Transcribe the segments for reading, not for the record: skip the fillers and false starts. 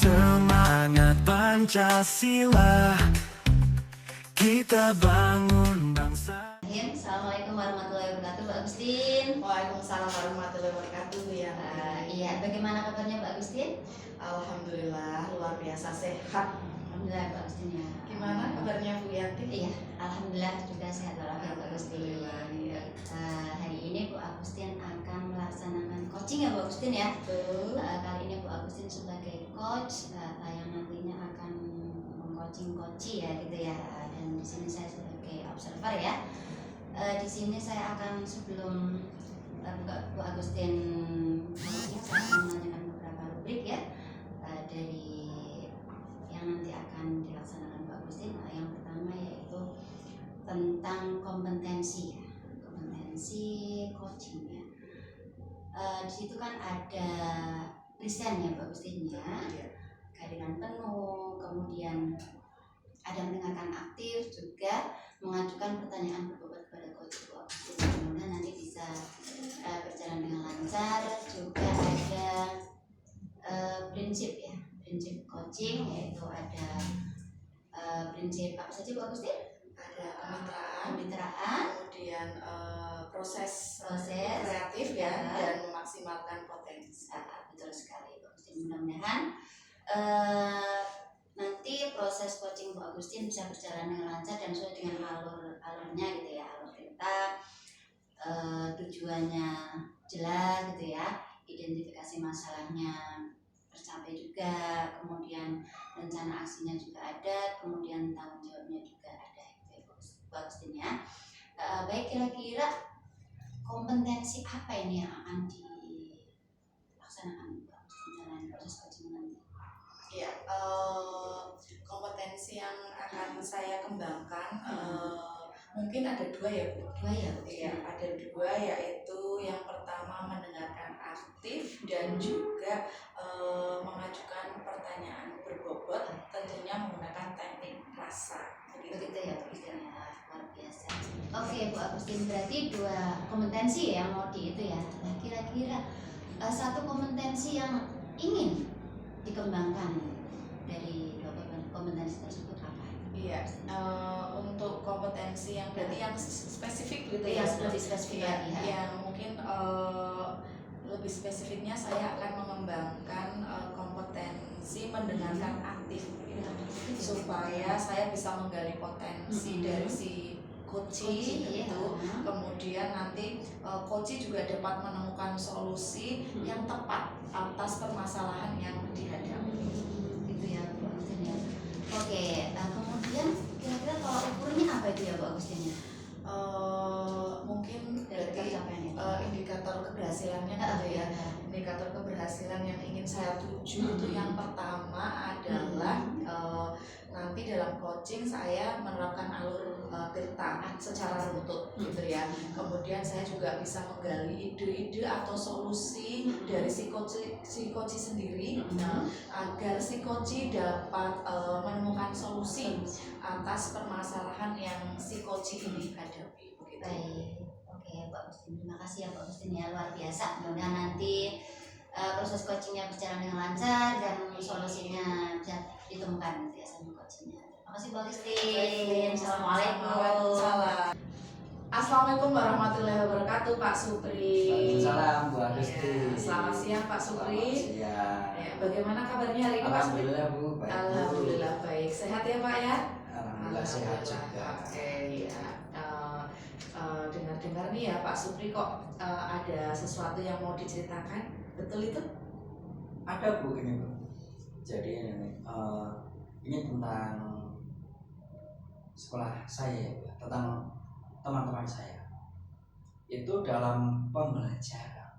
Semangat Pancasila, kita bangun bangsa. Assalamualaikum warahmatullahi wabarakatuh, Pak Agustin. Waalaikumsalam warahmatullahi wabarakatuh. Iya, bagaimana kabarnya Pak Agustin? Alhamdulillah luar biasa sehat. Alhamdulillah Pak Agustin ya. Gimana kabarnya Bu Yanti? Iya, alhamdulillah juga sehat walafiat Pak Agustin. Iya. Hari ini Bu Agustin akan melaksanakan coaching ya Bu Agustin ya. Betul. Kali ini Bu Agustin sebagai coach yang nantinya akan mengcoaching ya gitu ya. Dan di sini saya sebagai observer ya. Di sini saya akan sebelum Bu Agustin coaching, saya akan menanyakan beberapa rubrik ya dari yang nanti akan dilaksanakan Bu Agustin. Yang pertama yaitu tentang kompetensi ya, kompetensi coaching ya. Di situ kan ada present ya Bu Agustin ya, kehadiran penuh, kemudian ada mendengarkan aktif, juga mengajukan pertanyaan berbobot kepada coach Bu Agustin. Semoga nanti bisa berjalan dengan lancar. Juga ada prinsip ya, prinsip coaching, yaitu ada prinsip apa saja Bu Agustin? Ada Kemitraan, kemudian proses kreatif ya, dan memaksimalkan potensi. Betul sekali Bu Agustin. Mudah-mudahan nanti proses coaching Bu Agustin bisa berjalan dengan lancar dan sesuai dengan alurnya gitu ya, alur kita, tujuannya jelas gitu ya, identifikasi masalahnya tercapai juga, kemudian rencana aksinya juga ada, kemudian tanggung jawabnya juga ada gitu ya Bu Agustin ya. Baik, kira-kira kompetensi apa ini yang akan dilaksanakan Bu Agustin dalam proses coaching nanti? Ya, kompetensi yang akan saya kembangkan mungkin ada dua ya Bu. Dua ya Bu? Iya, ada dua, yaitu yang pertama mendengarkan aktif dan juga mengajukan pertanyaan berbobot, tentunya menggunakan teknik rasa. Begitu ya Bu Agustin ya, luar biasa. Oke Bu Agustin, berarti dua kompetensi ya yang mau itu ya. Nah, kira-kira satu kompetensi yang ingin dikembangkan dari dua kompetensi tersebut apa? Iya, untuk kompetensi yang berarti yang spesifik gitu ya. Lebih spesifik lagi ya. Yang mungkin lebih spesifiknya saya akan mengembangkan kompetensi mendengarkan aktif gitu, supaya saya bisa menggali potensi dari si coach itu. Kemudian nanti coach juga dapat menemukan solusi yang tepat atas permasalahan yang dihadapi. Gitu ya Bu Agustin ya. Oke, kemudian kira-kira kalau ukurnya apa itu ya Bu Agustin ya? Mungkin Dari dari pencapaian itu. indikator keberhasilannya gitu ya. Indikator keberhasilan yang ingin saya tuju itu yang pertama adalah nanti dalam coaching saya menerapkan alur tirta secara runtut gitu ya. Kemudian saya juga bisa menggali ide-ide atau solusi dari si coach sendiri, agar si coach dapat menemukan solusi atas permasalahan yang si coach ini hadapi. Begitu. Baik, oke Bu Agustin, terima kasih ya Bu Agustin ya, luar biasa. Mudah-mudahan nanti proses coachingnya berjalan dengan lancar dan solusinya bisa ditemukan gitu ya sama coachingnya. Terima kasih Bu Agustin. Assalamualaikum. Assalamualaikum warahmatullahi wabarakatuh, Pak Supri. Waalaikumsalam Bu Agustin. Selamat siang Pak Supri. Siang. Ya, bagaimana kabarnya hari ini Pak Supri? Alhamdulillah Bu, baik. Alhamdulillah baik. Sehat ya Pak ya? Alhamdulillah sehat juga. Oke ya. Dengar-dengar nih ya Pak Supri kok ada sesuatu yang mau diceritakan, betul itu? Ada Bu ini Bu. Jadi ini tentang sekolah saya Bu, tentang teman-teman saya. Itu dalam pembelajaran.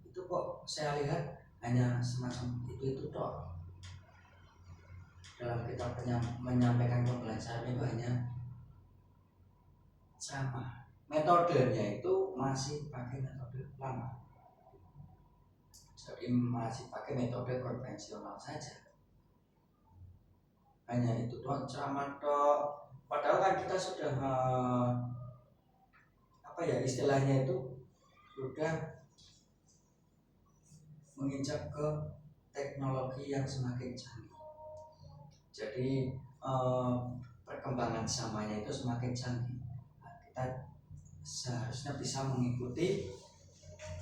Itu kok saya lihat hanya semacam itu toh. Dalam kita menyampaikan pembelajaran itu hanya sama, metodenya itu masih pakai metode lama, jadi masih pakai metode konvensional saja, hanya itu doang, ceramah doang. Padahal kan kita sudah istilahnya itu sudah menginjak ke teknologi yang semakin canggih. Jadi perkembangan zamannya itu semakin canggih. Nah, kita seharusnya bisa mengikuti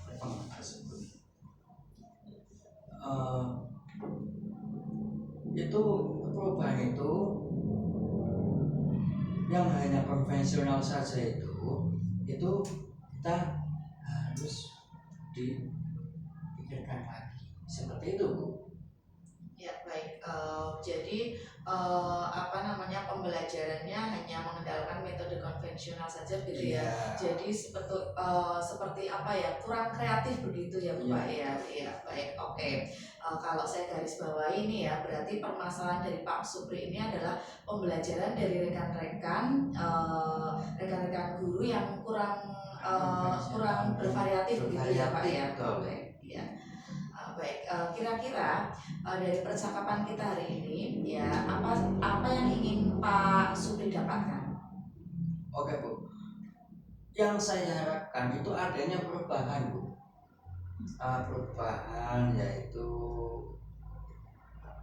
perkembangan tersebut. Itu perubahan itu yang hanya konvensional saja itu kita harus dipikirkan lagi seperti itu, Bu. Ya baik, jadi pembelajarannya hanya mengandalkan metode konvensional saja gitu ya. Iya. Jadi seperti apa ya, kurang kreatif begitu ya Pak ya. Iya baik, oke. Kalau saya garis bawahi ini ya, berarti permasalahan dari Pak Supri ini adalah pembelajaran dari rekan-rekan guru yang kurang bervariatif gitu ya Pak ya. Oke, iya. Baik, kira-kira dari percakapan kita hari ini ya, apa yang ingin Pak Supri dapatkan? Oke, Bu. Yang saya harapkan itu adanya perubahan, Bu. Perubahan yaitu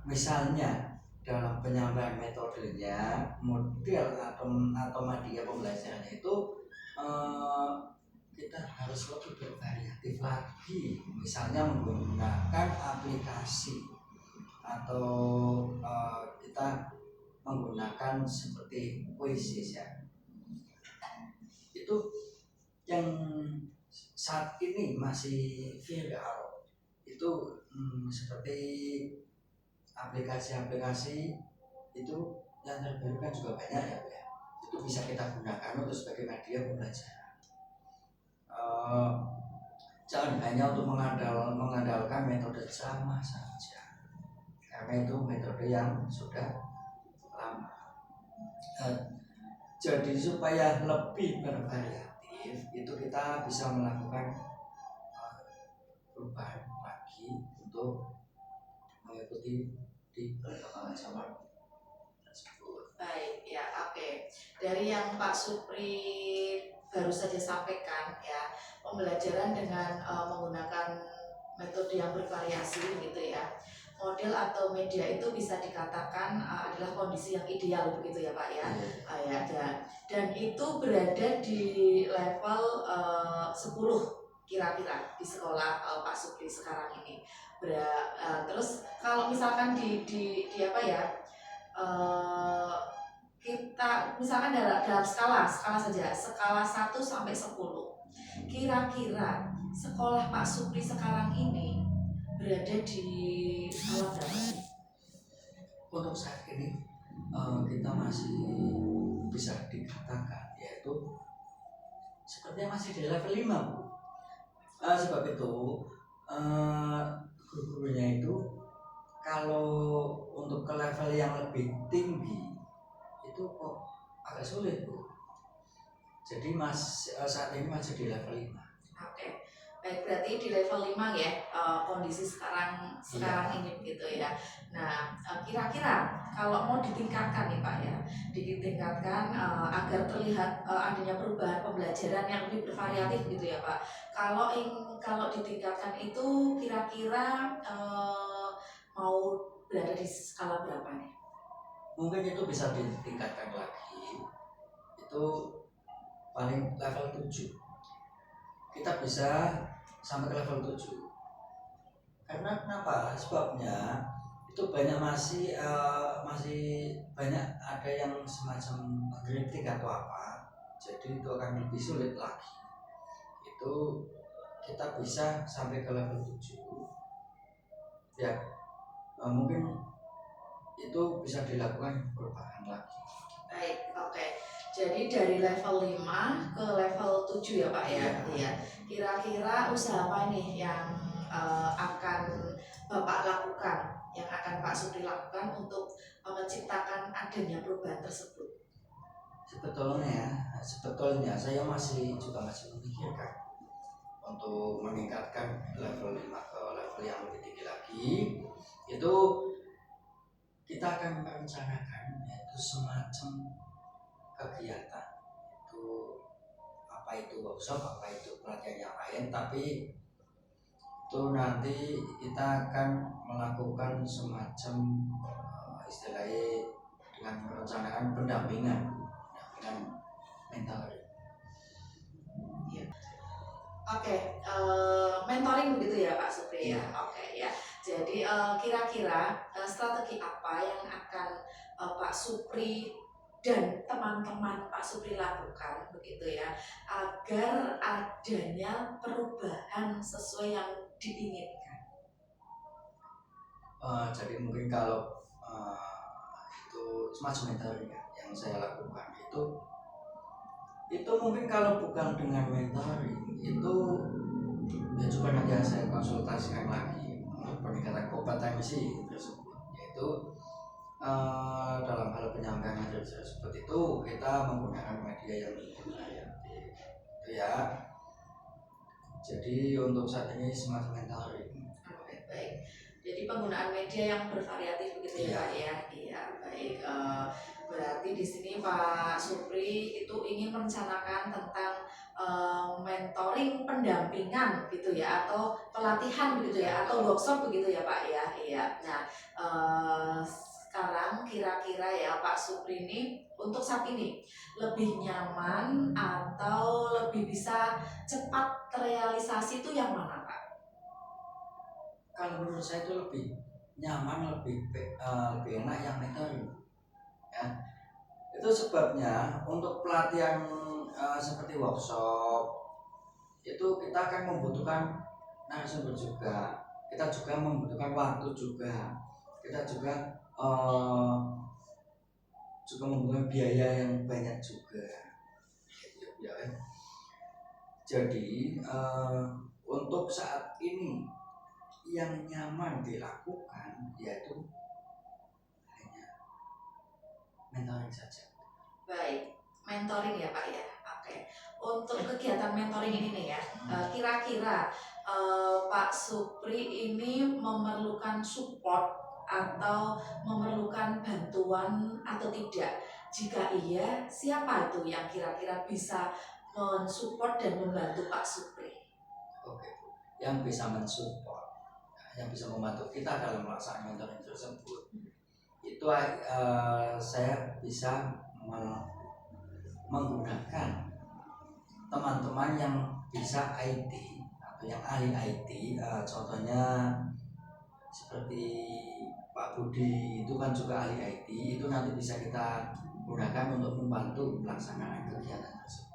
misalnya dalam penyampaian metodenya, model atau media pembelajarannya itu kita harus lebih bervariatif lagi, misalnya menggunakan aplikasi atau kita menggunakan seperti Quizzes ya. Itu yang saat ini masih viral itu seperti aplikasi-aplikasi itu yang terbaru kan juga banyak ya, itu bisa kita gunakan untuk sebagai media pembelajaran. Jangan hanya untuk mengandalkan metode ceramah saja, karena itu metode yang sudah lama. Jadi supaya lebih bervariatif itu kita bisa melakukan perubahan lagi untuk mengikuti di perkembangan zaman tersebut. Baik ya, oke. Dari yang Pak Supri baru saja sampaikan ya, pembelajaran dengan menggunakan metode yang bervariasi gitu ya, model atau media itu bisa dikatakan adalah kondisi yang ideal begitu ya Pak ya. Dan itu berada di level 10 kira-kira di sekolah Pak Supri sekarang ini. Terus kalau misalkan di apa ya, kita misalkan dalam skala saja, skala 1 sampai 10. Kira-kira sekolah Pak Supri sekarang ini berada di skala berapa sih? Untuk saat ini kita masih bisa dikatakan yaitu sepertinya masih di level 5, Bu. Sebab itu guru-gurunya itu kalau untuk ke level yang lebih tinggi itu kok agak sulit, Bu. Jadi saat ini masih di level 5. Oke. Baik, berarti di level 5 ya, kondisi sekarang ini gitu ya. Nah, kira-kira kalau mau ditingkatkan nih Pak ya, ditingkatkan agar terlihat adanya perubahan pembelajaran yang lebih bervariatif gitu ya Pak. Kalau ditingkatkan itu kira-kira mau berada di skala berapa nih? Mungkin itu bisa ditingkatkan lagi. Itu paling level 7. Kita bisa sampai ke level 7. Karena kenapa? Sebabnya itu masih banyak ada yang semacam kritik atau apa. Jadi itu akan lebih sulit lagi. Itu kita bisa sampai ke level 7. Ya, mungkin itu bisa dilakukan perubahan lagi. Baik, oke. Jadi dari level 5 ke level 7 ya Pak ya. Iya. Kira-kira usaha apa nih yang akan Bapak lakukan, yang akan Pak Supri lakukan untuk menciptakan adanya perubahan tersebut? Sebetulnya saya masih memikirkan untuk meningkatkan level 5 ke level yang lebih tinggi lagi. Itu kita akan merencanakan yaitu semacam kegiatan, itu apa itu workshop, apa itu pelatihan yang lain, tapi itu nanti kita akan melakukan semacam istilahnya dengan merencanakan pendampingan mental. Oke, mentoring begitu ya Pak Supri ya. Oke ya. Jadi kira-kira strategi apa yang akan Pak Supri dan teman-teman Pak Supri lakukan begitu ya agar adanya perubahan sesuai yang diinginkan. Jadi mungkin kalau itu semacam mentoring ya, yang saya lakukan itu mungkin kalau bukan dengan mentoring itu ya coba nanti saya konsultasikan lagi untuk peningkatan kompetensi tersebut, yaitu dalam hal penyampaian materi tersebut itu kita menggunakan media yang bervariasi itu ya. Jadi untuk saat ini semacam mentoring. Oke, baik. Jadi penggunaan media yang bervariatif begitu ya Pak ya. Iya, baik. Berarti di sini Pak Supri itu ingin merencanakan tentang mentoring pendampingan gitu ya, atau pelatihan begitu ya, atau workshop begitu ya Pak ya. Iya. Nah, sekarang kira-kira ya Pak Supri ini untuk saat ini lebih nyaman atau lebih bisa cepat terrealisasi itu yang mana Pak? Kalau menurut saya itu lebih nyaman, lebih enak yang mentoring ya. Itu sebabnya untuk pelatihan seperti workshop itu kita akan membutuhkan narasumber juga, kita juga membutuhkan waktu juga, kita juga membutuhkan biaya yang banyak juga ya. Jadi untuk saat ini yang nyaman dilakukan yaitu hanya mentoring saja. Baik, mentoring ya Pak ya. Oke. Untuk kegiatan mentoring ini nih ya, kira-kira Pak Supri ini memerlukan support atau memerlukan bantuan atau tidak? Jika iya, siapa itu yang kira-kira bisa mensupport dan membantu Pak Supri? Oke, yang bisa mensupport, yang bisa membantu kita dalam melaksanakan mentoring tersebut, itu saya bisa menggunakan teman-teman yang bisa IT atau yang ahli IT, contohnya seperti Pak Budi itu kan juga ahli IT, itu nanti bisa kita gunakan untuk membantu pelaksanaan kegiatan tersebut.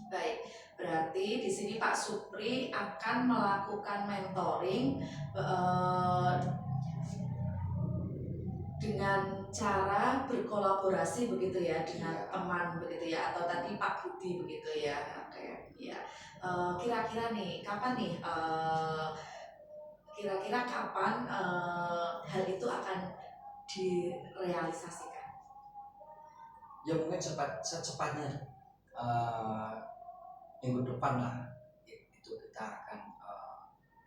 Baik, berarti di sini Pak Supri akan melakukan mentoring dengan cara berkolaborasi begitu ya dengan teman begitu ya, atau tadi Pak Budi begitu ya. Oke, ya. Kira-kira nih kapan nih kira-kira kapan hal itu akan direalisasikan? Ya mungkin secepatnya minggu depan lah itu kita akan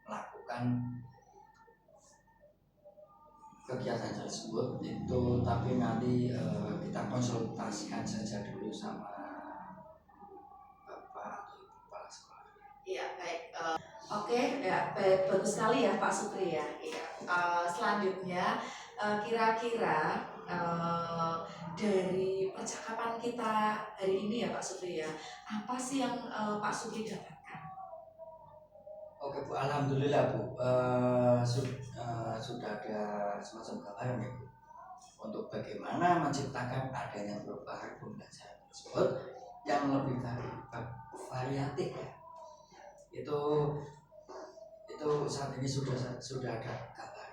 melakukan kegiatan tersebut itu, tapi nanti kita konsultasikan saja dulu sama Bapak atau Ibu Kepala Sekolah. Iya, baik. Oke, ya, baik, bagus sekali ya Pak Supri ya. Iya. Selanjutnya kira-kira dari percakapan kita hari ini ya Pak Supri ya, apa sih yang Pak Supri dapatkan? Oke Bu, alhamdulillah Bu, sudah ada semacam gambaran ya Bu, untuk bagaimana menciptakan adanya perubahan pembelajaran tersebut yang lebih variatif ya. Itu saat ini sudah ada gambaran.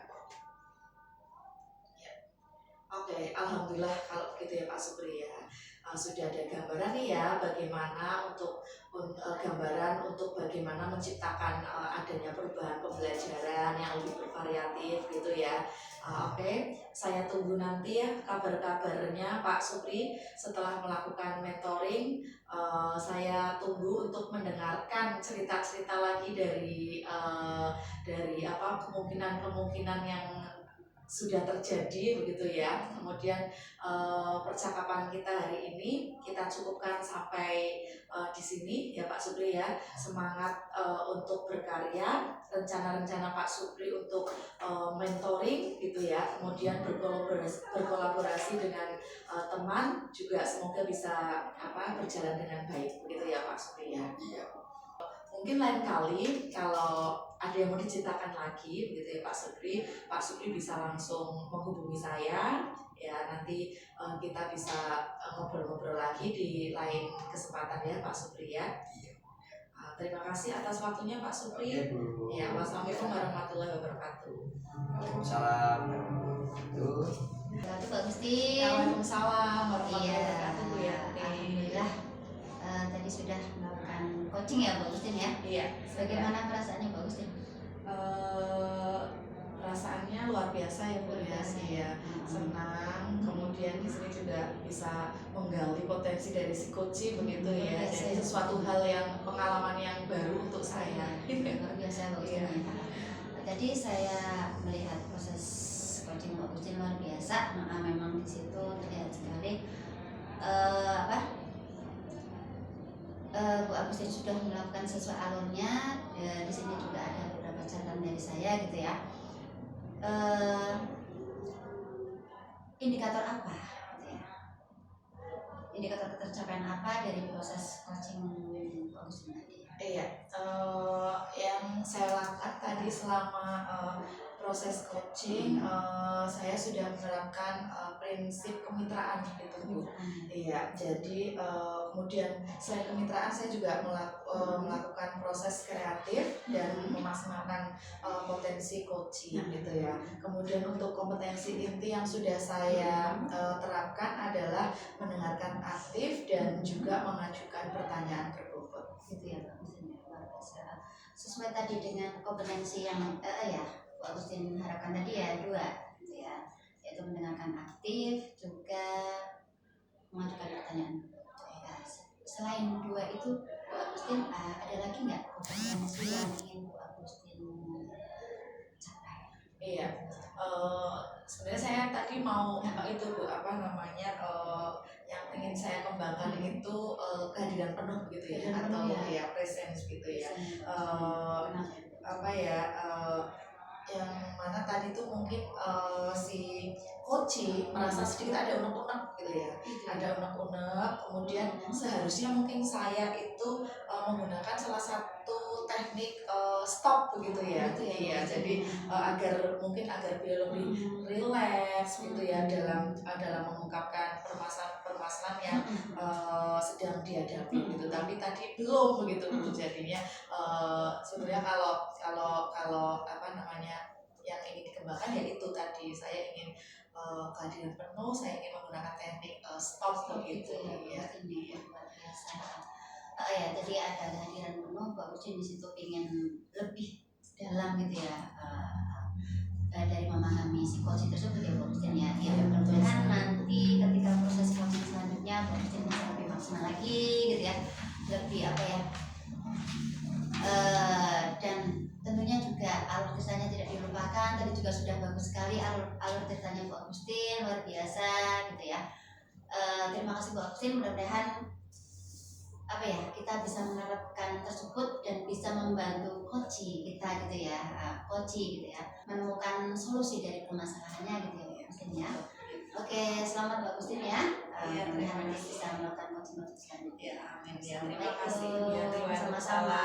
Oke, alhamdulillah kalau gitu ya Pak Supri ya. Sudah ada gambaran nih ya bagaimana untuk gambaran untuk bagaimana menciptakan adanya perubahan pembelajaran yang lebih bervariatif gitu ya. Oke, saya tunggu nanti ya kabar-kabarnya Pak Supri setelah melakukan mentoring. Saya tunggu untuk mendengarkan cerita-cerita lagi dari kemungkinan-kemungkinan yang sudah terjadi begitu ya. Kemudian percakapan kita hari ini kita cukupkan sampai di sini ya Pak Supri ya. Semangat untuk berkarya, rencana-rencana Pak Supri untuk mentoring gitu ya. Kemudian berkolaborasi dengan teman juga semoga bisa berjalan dengan baik begitu ya Pak Supri ya. Iya. Mungkin lain kali kalau ada yang mau diceritakan lagi begitu ya Pak Supri bisa langsung menghubungi saya ya, nanti kita bisa ngobrol-ngobrol lagi di lain kesempatan ya Pak Supri ya. Terima kasih atas waktunya Pak Supri. Oke, Bu. Ya, wassalamualaikum warahmatullahi wabarakatuh. Waalaikumsalam warahmatullahi wabarakatuh. Satu Pak Gusti. Waalaikumsalam warahmatullahi Iya, wabarakatuh Bu ya. alhamdulillah tadi sudah melakukan coaching ya Pak Gustin ya. Iya. Bagaimana perasaannya Pak Gustin? Perasaannya luar biasa ya Bu ya. Iya. Hmm. Senang, kemudian di sini juga bisa menggali potensi dari si coaching begitu ya. Luar biasa Jadi ya. sesuatu hal yang pengalaman yang baru untuk saya. Luar biasa Pak Gustin Iya. ya. Tadi saya melihat proses coaching Pak Gustin luar biasa. Memang di situ terlihat sekali Bu Agustin sudah melakukan sesuai alurnya. Di sini juga ada beberapa catatan dari saya gitu ya. Indikator apa gitu ya? Indikator ketercapaian apa dari proses coaching Bu Agustin tadi? Iya, yang saya lakukan tadi selama proses coaching, saya sudah menerapkan prinsip kemitraan gitu Bu. Iya, jadi kemudian selain kemitraan saya juga melakukan proses kreatif dan memaksimalkan potensi coaching gitu ya. Kemudian untuk kompetensi inti yang sudah saya terapkan adalah mendengarkan aktif dan juga mengajukan pertanyaan berbobot. Gitu ya Pak Agustin, luar biasa. Sesuai tadi dengan kompetensi yang Bu Agustin harapkan tadi ya, 2 gitu ya, yaitu mendengarkan aktif juga mengajukan pertanyaan. Ya, selain 2 itu Bu Agustin ada lagi nggak kompetensi yang ingin Bu Agustin capai? Iya, sebenarnya saya tadi mau itu Bu yang ingin saya kembangkan itu kehadiran penuh gitu ya, Kehadiran atau penuh ya. presence gitu ya. Kenapa? Yang mana tadi tuh mungkin si coach merasa sedikit ada unek-unek gitu ya, ada unek-unek. Kemudian seharusnya mungkin saya itu menggunakan salah satu teknik stop begitu ya. Iya, jadi agar beliau lebih rileks gitu ya dalam mengungkapkan permasalahan yang sedang dihadapi gitu. Tapi tadi belum begitu Bu. Jadinya sebenarnya kalau yang ingin dikembangkan ya itu tadi, saya ingin kehadiran penuh, saya ingin menggunakan teknik stop begitu ya. Ini luar biasa. Ya, jadi ada kehadiran penuh Bu Agustin di situ ingin lebih dalam gitu ya, dari memahami si coach tersebut ya Bu Agustin ya. Ya, mudah-mudahan nanti ketika proses coaching selanjutnya Bu Agustin bisa lebih maksimal lagi gitu ya, lebih dan tentunya juga alur ceritanya tidak dilupakan. Tadi juga sudah bagus sekali alur ceritanya Bu Agustin, luar biasa gitu ya. Terima kasih Bu Agustin, mudah-mudahan kita bisa menerapkan tersebut dan bisa membantu coach kita gitu ya, menemukan solusi dari permasalahannya gitu ya Bu Agustin ya. Oke, selamat Bu Agustin ya. Mudah-mudahan nanti bisa melakukan coaching selanjutnya. Ya, amin ya. Terima kasih Bu ya. Sama-sama.